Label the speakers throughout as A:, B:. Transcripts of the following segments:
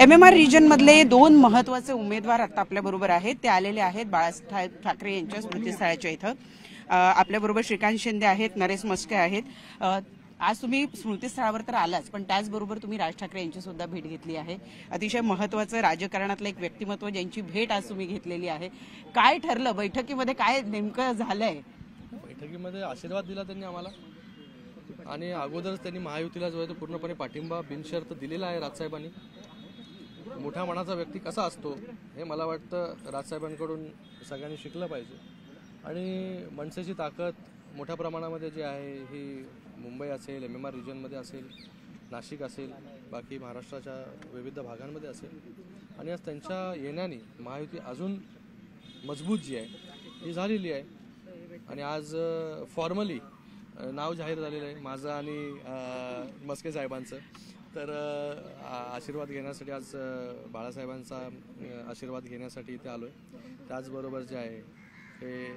A: MMR region मधले दोन महत्त्वाचे उमेदवार आता आपल्या बरोबर आहेत. ते आलेले आहेत बाळासाहेब ठाकरे यांच्या स्मृतीस्थळाच्या इथं. आपल्या बरोबर श्रीकांत शिंदे आहेत, नरेश मस्के आहेत. आज तुम्ही स्मृतीस्थळावर तर आलाच, पण त्याचबरोबर तुम्ही राज ठाकरे यांची सुद्धा भेट घेतली आहे. अतिशय महत्त्वाचं राजकारणातलं एक व्यक्तिमत्व ज्यांची भेट आज तुम्ही घेतलेली आहे. काय ठरलं बैठकीमध्ये, काय नेमकं झालंय?
B: बैठकीमध्ये आशीर्वाद दिला त्यांनी आम्हाला आणि अगोदरच त्यांनी महायुतीला जो आहे तो पूर्णपणे पाठिंबा बिनशर्त दिलेला आहे. राजसाहेबांनी मोठ्या मनाचा व्यक्ती कसा असतो हे मला वाटतं राजसाहेबांकडून सगळ्यांनी शिकलं पाहिजे. आणि मनसेची ताकद मोठ्या प्रमाणामध्ये जी आहे ही मुंबई असेल, MMR रिजनमध्ये असेल, नाशिक असेल, बाकी महाराष्ट्राच्या विविध भागांमध्ये असेल. आणि आज त्यांच्या येण्याने महायुती अजून मजबूत जी आहे ही झालेली आहे. आणि आज फॉर्मली नाव जाहीर झालेलं आहे माझं आणि मस्के साहेबांचं. तर आशीर्वाद घेण्यासाठी आज बाळासाहेबांचा आशीर्वाद घेण्यासाठी इथे आलो आहे. त्याचबरोबर जे आहे हे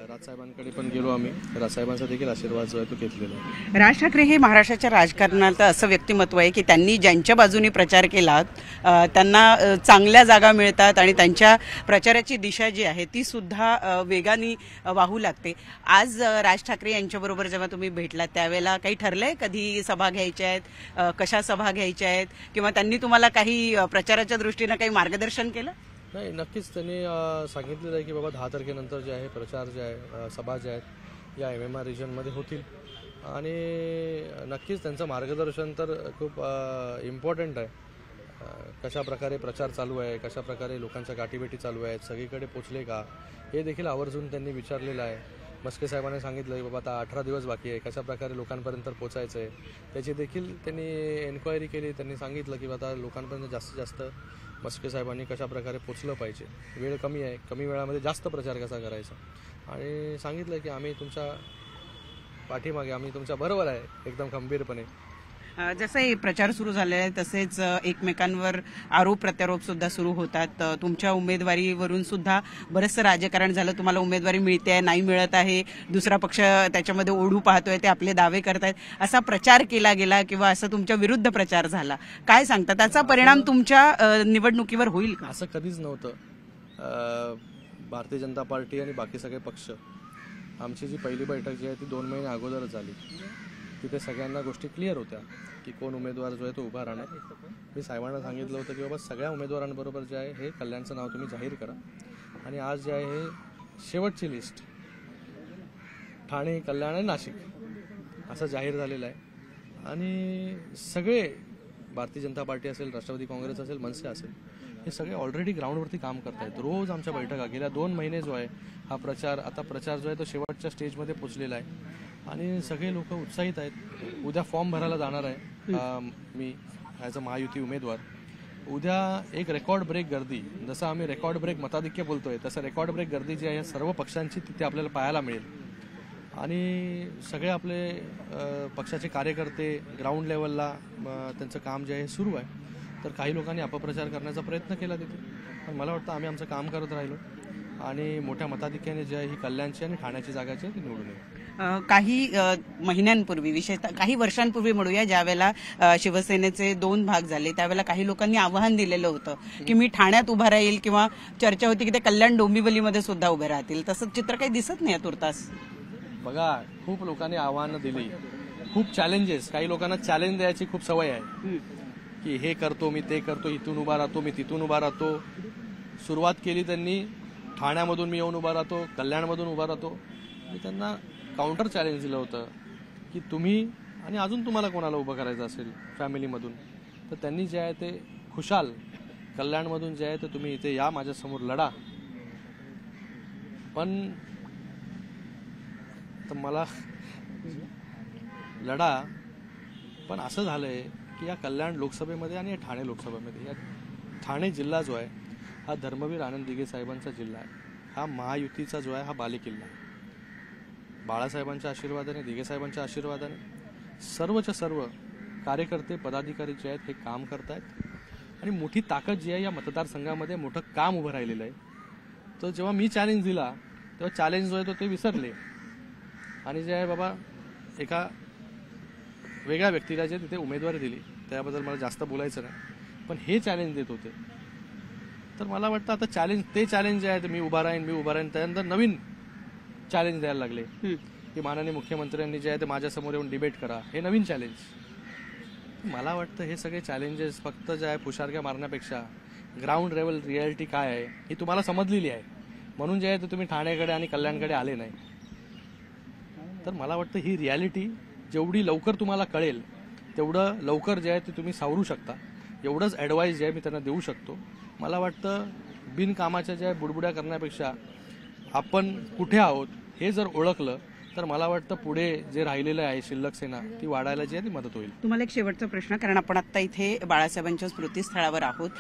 B: राजसाहेबांकडे पण गेलो आम्ही. राजसाहेबांचा देखील आशीर्वाद जो आहे तो घेतलेला आहे.
A: राज ठाकरे हे महाराष्ट्राच्या राजकारणात असं व्यक्तिमत्व आहे की त्यांनी ज्यांच्या बाजूने प्रचार केला त्यांना चांगल्या जागा मिळतात आणि त्यांच्या प्रचाराची दिशा जी आहे ती सुद्धा वेगाने वाहू लागते. आज राज ठाकरे यांच्याबरोबर जेव्हा तुम्ही भेटलात त्यावेळेला काही ठरलंय कधी सभा घ्यायच्या आहेत, कशा सभा घ्यायच्या आहेत, किंवा त्यांनी तुम्हाला काही प्रचाराच्या दृष्टीनं काही मार्गदर्शन केलं?
B: नाही, नक्कीच त्यांनी सांगितलेलं आहे की बाबा 10 तारखेनंतर जे आहे प्रचार जे आहे सभा ज्या आहेत या MMR रिजनमध्ये होतील. आणि नक्कीच त्यांचं मार्गदर्शन तर खूप इम्पॉर्टंट आहे. कशा प्रकारे प्रचार चालू आहे, कशा प्रकारे लोकांच्या गाठीभेटी चालू आहेत, सगळीकडे पोचले का हे देखील आवर्जून त्यांनी विचारलेलं आहे. मस्के साहेबांनी सांगितलं की बाबा आता 18 दिवस बाकी आहे, कशा प्रकारे लोकांपर्यंत पोचायचं आहे त्याची देखील त्यांनी एन्क्वायरी केली. त्यांनी सांगितलं की आता लोकांपर्यंत जास्तीत जास्त मस्के साहेबांनी कशा प्रकारे पोचलं पाहिजे, वेळ कमी आहे, कमी वेळामध्ये जास्त प्रचार कसा करायचा. आणि सांगितलं की आम्ही तुमच्या पाठीमागे, आम्ही तुमच्या बरोबर आहे एकदम खंबीरपणे.
A: जसं हे प्रचार सुरू झाले आहे तसेच एकमेकांवर आरोप प्रत्यारोप सुद्धा सुरू होतात. तुमच्या उमेदवारीवरून सुद्धा बरंचसं राजकारण झालं. तुम्हाला उमेदवारी मिळते आहे, नाही मिळत आहे, दुसरा पक्ष त्याच्यामध्ये ओढू पाहतोय, ते आपले दावे करतायत, असा प्रचार केला गेला किंवा असा तुमच्या विरुद्ध प्रचार झाला. काय सांगता, त्याचा परिणाम तुमच्या निवडणुकीवर होईल का?
B: असं कधीच नव्हतं. भारतीय जनता पार्टी आणि बाकी सगळे पक्ष, आमची जी पहिली बैठक जी आहे ती 2 महिने अगोदरच झाली. तिथे सगळ्यांना गोष्टी क्लिअर होत्या की कोण उमेदवार जो आहे तो उभा राहणार. मी साहेबांना सांगितलं होतं की बाबा सगळ्या उमेदवारांबरोबर जे आहे हे कल्याणचं नाव तुम्ही जाहीर करा. आणि आज जे आहे हे शेवटची लिस्ट ठाणे, कल्याण आणि नाशिक असं जाहीर झालेलं आहे. आणि सगळे भारतीय जनता पार्टी असेल, राष्ट्रवादी काँग्रेस असेल, मनसे असेल, हे सगळे ऑलरेडी ग्राउंडवरती काम करत आहेत. रोज आमच्या बैठका गेल्या 2 महिने जो आहे हा प्रचार, आता प्रचार जो आहे तो शेवटच्या स्टेजमध्ये पोचलेला आहे. आणि सगळे लोक उत्साहित आहेत. उद्या फॉर्म भरायला जाणार आहे मी ॲज अ महायुती उमेदवार. उद्या एक रेकॉर्ड ब्रेक गर्दी, जसं आम्ही रेकॉर्ड ब्रेक मताधिक्य बोलतोय तसं रेकॉर्ड ब्रेक गर्दी जी आहे सर्व पक्षांची तिथे आपल्याला पाहायला मिळेल. आणि सगळे आपले पक्षाचे कार्यकर्ते ग्राउंड लेवलला त्यांचं काम जे आहे सुरू आहे. तर काही लोकांनी अपप्रचार करण्याचा प्रयत्न केला तिथे, पण मला वाटतं आम्ही आमचं काम करत राहिलो आणि मोठ्या मताधिक्याने जे आहे ही कल्याणची आणि ठाण्याची जागाची ती निवडून येईल.
A: काही महिन्यांपूर्वी, विशेषतः काही वर्षांपूर्वी म्हणूया, ज्यावेळेला शिवसेनेचे 2 भाग झाले त्यावेळेला काही लोकांनी आवाहन दिलेलं होतं की मी ठाण्यात उभा राहील, किंवा चर्चा होती की ते कल्याण डोंबिवलीमध्ये सुद्धा उभे राहतील. तसं चित्र काही दिसत नाही तुर्तास.
B: बघा, खूप लोकांनी आव्हानं दिली, खूप चॅलेंजेस. काही लोकांना चॅलेंज द्यायची खूप सवय आहे की हे करतो मी, ते करतो, इथून उभा राहतो मी, तिथून उभा राहतो. सुरुवात केली त्यांनी ठाण्यामधून मी येऊन उभा राहतो, कल्याणमधून उभा राहतो. मी त्यांना काउंटर चॅलेंज दिलं होतं की तुम्ही आणि अजून तुम्हाला कोणाला उभं करायचं असेल फॅमिलीमधून तर त्यांनी जे आहे ते खुशाल कल्याणमधून जे आहे ते तुम्ही इथे या, माझ्यासमोर लढा. पण तर मला लढा, पण असं झालंय की या कल्याण लोकसभेमध्ये आणि या ठाणे लोकसभेमध्ये, या ठाणे जिल्हा जो आहे हा धर्मवीर आनंद दिघे साहेबांचा जिल्हा आहे. हा महायुतीचा जो आहे हा बालेकिल्ला आहे. बाळासाहेबांच्या आशीर्वादाने, दिघे साहेबांच्या आशीर्वादाने सर्वच्या सर्व कार्यकर्ते, पदाधिकारी जे आहेत हे काम करत आहेत. आणि मोठी ताकद जी आहे या मतदारसंघामध्ये, मोठं काम उभं राहिलेलं आहे. तर जेव्हा मी चॅलेंज दिला तेव्हा चॅलेंज जो आहे तो ते विसरले आणि जे आहे बाबा एका वेगळ्या व्यक्तीला जे तिथे उमेदवारी दिली त्याबद्दल मला जास्त बोलायचं नाही. पण हे चॅलेंज देत होते. तर मला वाटतं आता चॅलेंज जे आहे ते मी उभा राहीन त्यानंतर नवीन चॅलेंज द्यायला लागले की माननीय मुख्यमंत्र्यांनी जे आहे ते माझ्यासमोर येऊन डिबेट करा, हे नवीन चॅलेंज. मला वाटतं हे सगळे चॅलेंजेस फक्त जे आहे फुशारक्या मारण्यापेक्षा ग्राउंड लेवल रियालिटी काय आहे ही तुम्हाला समजलेली आहे, म्हणून जे आहे ते तुम्ही ठाण्याकडे आणि कल्याणकडे आले नाही. तर मला वाटतं ही रियालिटी जेवढी लवकर तुम्हाला कळेल तेवढं लवकर जे आहे ते तुम्ही सावरू शकता, एवढंच ॲडवाईस जे आहे मी त्यांना देऊ शकतो. मला वाटतं बिनकामाच्या ज्या बुडबुड्या करण्यापेक्षा आपण कुठे आहोत हे जर ओळखलं तर मला वाटतं पुढे जे राहिलेलं आहे शिल्लक सेना ती वाढायला जी आहे ती मदत होईल.
A: तुम्हाला एक शेवटचा प्रश्न, कारण आपण आता इथे बाळासाहेबांच्या स्मृतीस्थळावर आहोत.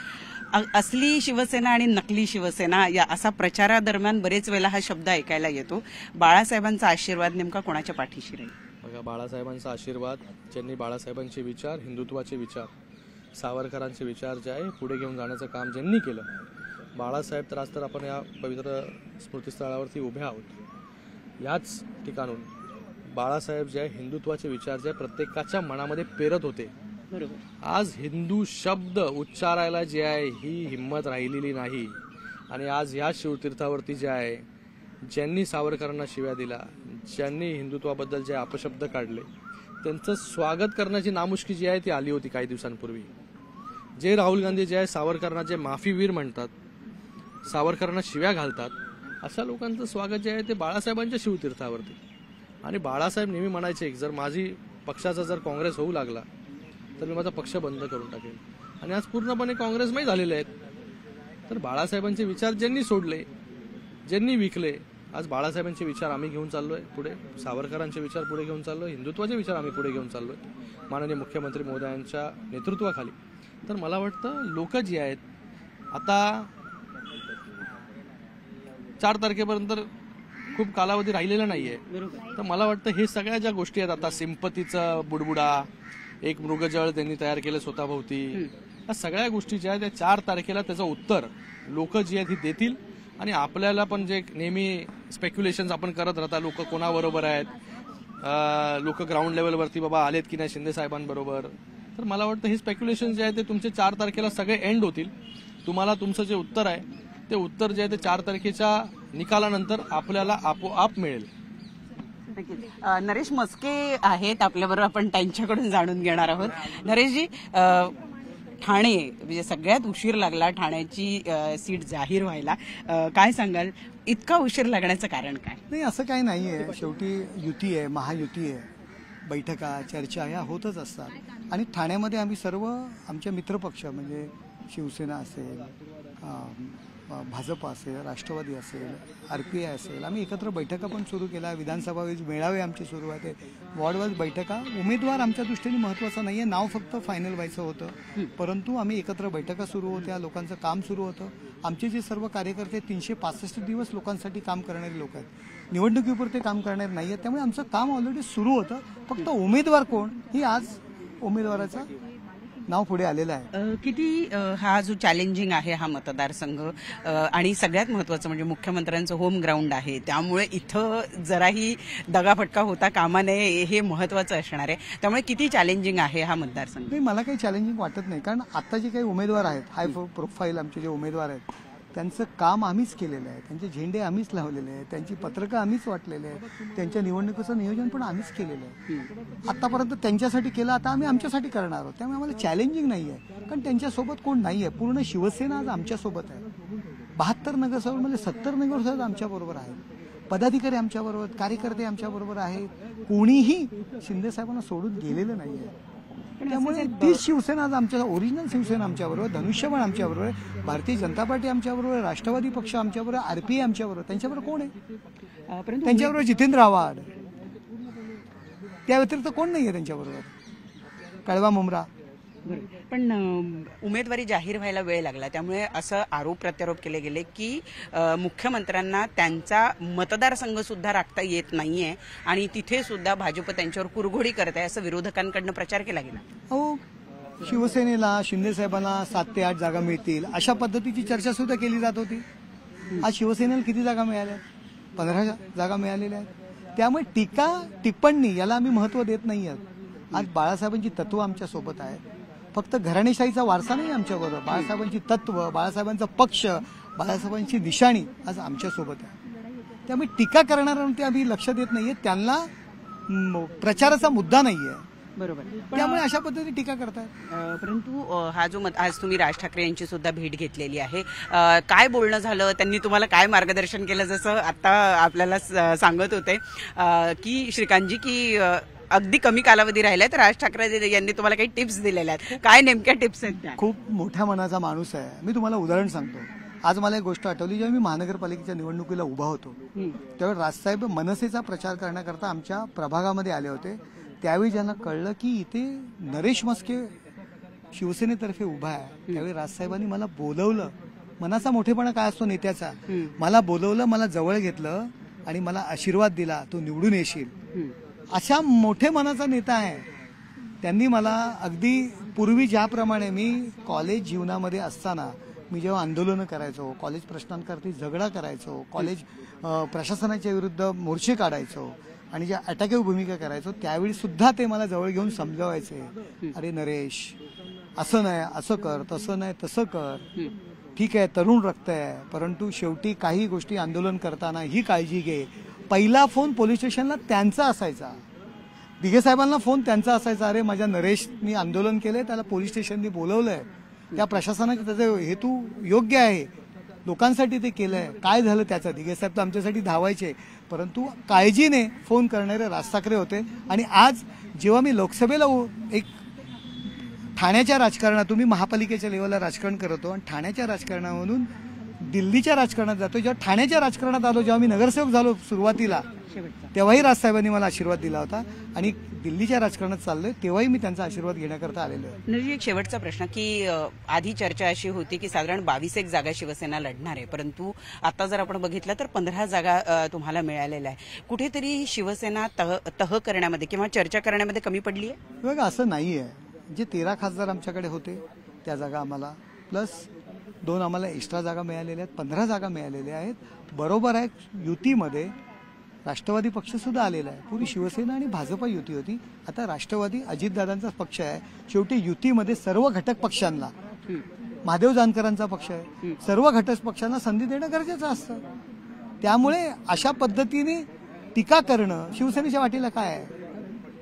A: असली शिवसेना आणि नकली शिवसेना या असा प्रचारादरम्यान बरेच वेळेला हा शब्द ऐकायला येतो. बाळासाहेबांचा आशीर्वाद नेमका कोणाच्या पाठीशी राहील?
B: बघा, बाळासाहेबांचा आशीर्वाद, ज्यांनी बाळासाहेबांचे विचार, हिंदुत्वाचे विचार, सावरकरांचे विचार जे आहे पुढे घेऊन जाण्याचं काम ज्यांनी केलं, बाळासाहेब तर आज तर आपण या पवित्र स्मृतीस्थळावरती उभे आहोत. याच ठिकाणून बाळासाहेब जे आहे हिंदुत्वाचे विचार जे प्रत्येकाच्या मनामध्ये पेरत होते. आज हिंदू शब्द उच्चारायला जे आहे ही हिंमत राहिलेली नाही. आणि आज ह्या शिवतीर्थावरती जे आहे ज्यांनी सावरकरांना शिव्या दिला, ज्यांनी हिंदुत्वाबद्दल जे अपशब्द काढले, त्यांचं स्वागत करण्याची नामुष्की जी आहे ती आली होती काही दिवसांपूर्वी. जे राहुल गांधी जे आहे सावरकरांना जे माफीवीर म्हणतात, सावरकरांना शिव्या घालतात, अशा लोकांचं स्वागत जे आहे ते बाळासाहेबांच्या शिवतीर्थावरती. आणि बाळासाहेब नेहमी म्हणायचे की जर माझी पक्षाचा जर काँग्रेस होऊ लागला तर मी माझा पक्ष बंद करून टाकेल. आणि आज पूर्णपणे काँग्रेसमय झालेले आहेत. तर बाळासाहेबांचे विचार ज्यांनी सोडले, ज्यांनी विकले, आज बाळासाहेबांचे विचार आम्ही घेऊन चाललोय पुढे, सावरकरांचे विचार पुढे घेऊन चाललोय, हिंदुत्वाचे विचार आम्ही पुढे घेऊन चाललोय माननीय मुख्यमंत्री महोदयांच्या नेतृत्वाखाली. तर मला वाटतं लोक जी आहेत आता 4 तारखेपर्यंत खूप कालावधी राहिलेला नाहीये. तर मला वाटतं हे सगळ्या ज्या गोष्टी आहेत आता सिंपतीचा बुडबुडा, एक मृगजळ त्यांनी तयार केलं स्वतःभोवती, या सगळ्या गोष्टी ज्या आहेत त्या 4 तारखेला त्याचं उत्तर लोक जी आहेत ही देतील. आणि आपल्याला पण जे नेहमी स्पेक्युलेशन आपण करत राहता लोक कोणाबरोबर आहेत, लोक ग्राउंड लेवलवरती बाबा आलेत की नाही शिंदे साहेबांबरोबर, तर मला वाटतं हे स्पेक्युलेशन जे आहे ते तुमचे 4 तारखेला सगळे एंड होतील. तुम्हाला तुमचं जे उत्तर आहे ते उत्तर जे आहे ते 4 तारखेच्या निकालानंतर आपल्याला आपोआप मिळेल.
A: नरेश मस्के आहेत आपल्याबरोबर, आपण त्यांच्याकडून जाणून घेणार आहोत. नरेशजी, ठाणे म्हणजे सगळ्यात उशीर लागला ठाण्याची सीट जाहीर व्हायला, काय सांगाल? इतका उशीर लागण्याचं कारण काय?
C: नाही, असं काही नाहीये. शेवटी युती आहे, महायुती आहे, बैठका चर्चा ह्या होतच असतात. आणि ठाण्यामध्ये आम्ही सर्व आमचे मित्रपक्ष म्हणजे शिवसेना असेल, भाजप असेल, राष्ट्रवादी असेल, RPI असेल, आम्ही एकत्र बैठका पण सुरू केल्या. विधानसभा मेळावे आमचे सुरू आहेत, वॉर्डवाईज बैठका. उमेदवार आमच्या दृष्टीने महत्त्वाचा नाही आहे, नाव फक्त फायनल व्हायचं होतं. परंतु आम्ही एकत्र बैठका सुरू होत्या, लोकांचं काम सुरू होतं. आमचे जे सर्व कार्यकर्ते 365 दिवस लोकांसाठी काम करणारे लोक आहेत, निवडणुकीपुरते काम करणारे नाही आहेत. त्यामुळे आमचं काम ऑलरेडी सुरू होतं. फक्त उमेदवार कोण ही आज उमेदवाराचा नाव पुढे आलेलं आहे.
A: किती हा जो चॅलेंजिंग आहे हा मतदारसंघ, आणि सगळ्यात महत्वाचं म्हणजे मुख्यमंत्र्यांचं होम ग्राउंड आहे, त्यामुळे इथं जराही दगाफटका होता कामा नये हे महत्वाचं असणार आहे. त्यामुळे किती चॅलेंजिंग आहे हा मतदारसंघ?
C: नाही, मला काही चॅलेंजिंग वाटत नाही. कारण आता जे काही उमेदवार आहेत, हाय प्रोफाईल आमचे जे उमेदवार आहेत, त्यांचं काम आम्हीच केलेलं आहे, त्यांचे झेंडे आम्हीच लावलेले आहेत, त्यांची पत्रकं आम्हीच वाटलेले आहेत, त्यांच्या निवडणुकीचं नियोजन पण आम्हीच केलेलं आहे. आतापर्यंत त्यांच्यासाठी केलं, आता आम्ही आमच्यासाठी करणार आहोत. त्यामुळे आम्हाला चॅलेंजिंग नाही आहे. कारण त्यांच्यासोबत कोण नाही आहे, पूर्ण शिवसेना आज आमच्यासोबत आहे. 72 नगरसेवक 70 नगरसेवक आमच्याबरोबर आहेत, पदाधिकारी आमच्याबरोबर, कार्यकर्ते आमच्याबरोबर आहेत. कोणीही शिंदे साहेबांना सोडून गेलेलं नाही आहे. त्यामुळे तीच शिवसेना आज आमच्या, ओरिजिनल शिवसेना आमच्याबरोबर, धनुष्यबाण आमच्याबरोबर, भारतीय जनता पार्टी आमच्याबरोबर, राष्ट्रवादी पक्ष आमच्याबरोबर, RPI आमच्याबरोबर. त्यांच्याबरोबर कोण आहे? त्यांच्याबरोबर जितेंद्र आव्हाड, त्या व्यतिरिक्त कोण नाही आहे त्यांच्याबरोबर, कळवा मुंब्रा.
A: पण उमेदवारी जाहीर व्हायला वेळ लागला, त्यामुळे असं आरोप प्रत्यारोप केले गेले की मुख्यमंत्र्यांना त्यांचा मतदारसंघ सुद्धा राखता येत नाहीये आणि तिथे सुद्धा भाजप त्यांच्यावर कुरघोडी करत आहे, असं विरोधकांकडनं प्रचार केला गेला.
C: हो, शिवसेनेला शिंदे साहेबांना 7 ते 8 जागा मिळतील अशा पद्धतीची चर्चा सुद्धा केली जात होती. आज शिवसेनेला किती जागा मिळाल्या? 15 जागा मिळालेल्या आहेत. त्यामुळे टीका टिप्पणी याला आम्ही महत्त्व देत नाही आहोत. आज बाळासाहेबांची तत्व आमच्या सोबत आहे. फक्त घराणेशाहीचा वारसा नाही आमच्याबरोबर, बाळासाहेबांची तत्व, बाळासाहेबांचा पक्ष, बाळासाहेबांची निशाणी आज आमच्यासोबत आहे. त्यामुळे टीका करणाऱ्यांवरती आम्ही लक्ष देत नाहीये, त्यांना प्रचाराचा मुद्दा नाहीये,
A: बरोबर.
C: त्यामुळे अशा पद्धतीने टीका करतायत.
A: परंतु हा जो आज तुम्ही राज ठाकरे यांची सुद्धा भेट घेतलेली आहे, काय बोलणं झालं, त्यांनी तुम्हाला काय मार्गदर्शन केलं? जसं आता आपल्याला सांगत होते की श्रीकांतजी की अगदी कमी कालावधी राहिलाय, तर राज ठाकरे यांनी तुम्हाला काही टिप्स दिलेल्या आहेत. काय नेमक्या टिप्स आहेत त्या?
C: खूप मोठ्या मनाचा माणूस आहे. मी तुम्हाला उदाहरण सांगतो. आज मला एक गोष्ट आठवली. जेव्हा मी महानगरपालिकेच्या निवडणुकीला उभा होतो त्यावेळी राजसाहेब मनसेचा प्रचार करण्याकरता आमच्या प्रभागामध्ये आले होते. त्यावेळी ज्यांना कळलं की इथे नरेश म्हस्के शिवसेनेतर्फे उभा आहे, त्यावेळी राजसाहेबांनी मला बोलवलं. मनाचा मोठेपणा काय असतो नेत्याचा. मला बोलवलं, मला जवळ घेतलं आणि मला आशीर्वाद दिला, तू निवडून येशील. अशा मोठे मनाचा नेता आहे. त्यांनी मला अगदी पूर्वी ज्याप्रमाणे मी कॉलेज जीवनामध्ये असताना मी जेव्हा आंदोलनं करायचो, कॉलेज प्रश्नांकरती झगडा करायचो, कॉलेज प्रशासनाच्या विरुद्ध मोर्चे काढायचो आणि ज्या अटॅकिव्ह भूमिका करायचो, त्यावेळी सुद्धा ते मला जवळ घेऊन समजावायचे, अरे नरेश असं नाही, असं कर, तसं नाही, तसं कर. ठीक आहे, तरुण रक्त आहे, परंतु शेवटी काही गोष्टी आंदोलन करताना ही काळजी घे. पहिला फोन पोलीस स्टेशनला त्यांचा असायचा. दिघे साहेबांना फोन त्यांचा असायचा, अरे माझ्या नरेशनी आंदोलन केलंय, त्याला पोलीस स्टेशननी बोलवलंय, त्या प्रशासनाचे त्याचे हेतू योग्य आहे, लोकांसाठी ते केलंय, काय झालं त्याचं. दिघे साहेब तर आमच्यासाठी धावायचे, परंतु काळजीने फोन करणारे राज ठाकरे होते. आणि आज जेव्हा मी लोकसभेला एक ठाण्याच्या राजकारणात, तुम्ही महापालिकेच्या लेवलला राजकारण करतो आणि ठाण्याच्या राजकारणावरून दिल्लीच्या राजकारणात जातो. जेव्हा ठाण्याच्या राजकारणात आलो, जेव्हा मी नगरसेवक झालो सुरुवातीला, तेव्हाही राजसाहेबांनी मला आशीर्वाद दिला होता आणि दिल्लीच्या राजकारणात चाललोय तेव्हाही मी त्यांचा आशीर्वाद घेण्याकरता आलेलो आहे.
A: एक शेवटचा प्रश्न की आधी चर्चा अशी होती की साधारण 22 जागा शिवसेना लढणार आहे, परंतु आता जर आपण बघितलं तर 15 जागा तुम्हाला मिळालेल्या आहे. कुठेतरी शिवसेना तह करण्यामध्ये किंवा चर्चा करण्यामध्ये कमी पडली आहे?
C: बघा, असं नाही आहे. जे 13 खासदार आमच्याकडे होते त्या जागा आम्हाला प्लस 2 आम्हाला एक्स्ट्रा जागा मिळालेल्या आहेत, 15 जागा मिळालेल्या आहेत. बरोबर आहे, युतीमध्ये राष्ट्रवादी पक्ष सुद्धा आलेला आहे. पूर्वी शिवसेना आणि भाजप युती होती, आता राष्ट्रवादी अजितदादांचा पक्ष आहे. शेवटी युतीमध्ये सर्व घटक पक्षांना, महादेव जानकरांचा पक्ष आहे, सर्व घटक पक्षांना संधी देणं गरजेचं असतं. त्यामुळे अशा पद्धतीने टीका करणं शिवसेनेच्या वाटेला काय आहे.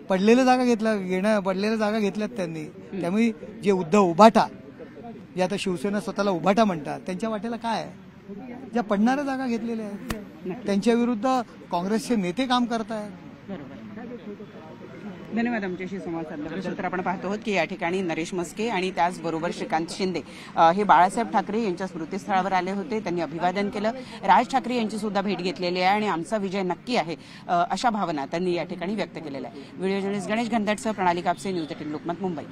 C: पडलेल्या जागा घेतल्यात त्यांनी. त्यामुळे जे उद्धव उभाटा, जे आता शिवसेना स्वतःला उभाटा म्हणतात, त्यांच्या वाटेला काय आहे. ज्या पडणाऱ्या जागा घेतलेल्या आहेत त्यांच्या विरुद्ध काँग्रेसचे नेते काम करतायत.
A: धन्यवाद आमच्याशी संवाद साधल्याबद्दल. तर आपण पाहतो आहोत की या ठिकाणी नरेश म्हस्के आणि त्याचबरोबर श्रीकांत शिंदे हे बाळासाहेब ठाकरे यांच्या स्मृतीस्थळावर आले होते. त्यांनी अभिवादन केलं. राज ठाकरे यांची सुद्धा भेट घेतलेली आहे आणि आमचा विजय नक्की आहे अशा भावना त्यांनी या ठिकाणी व्यक्त केलेल्या आहे. व्हिडिओ जर्नलिस्ट गणेश घनदाटसह प्रणाली कापसे, न्यूज 18 लोकमत, मुंबई.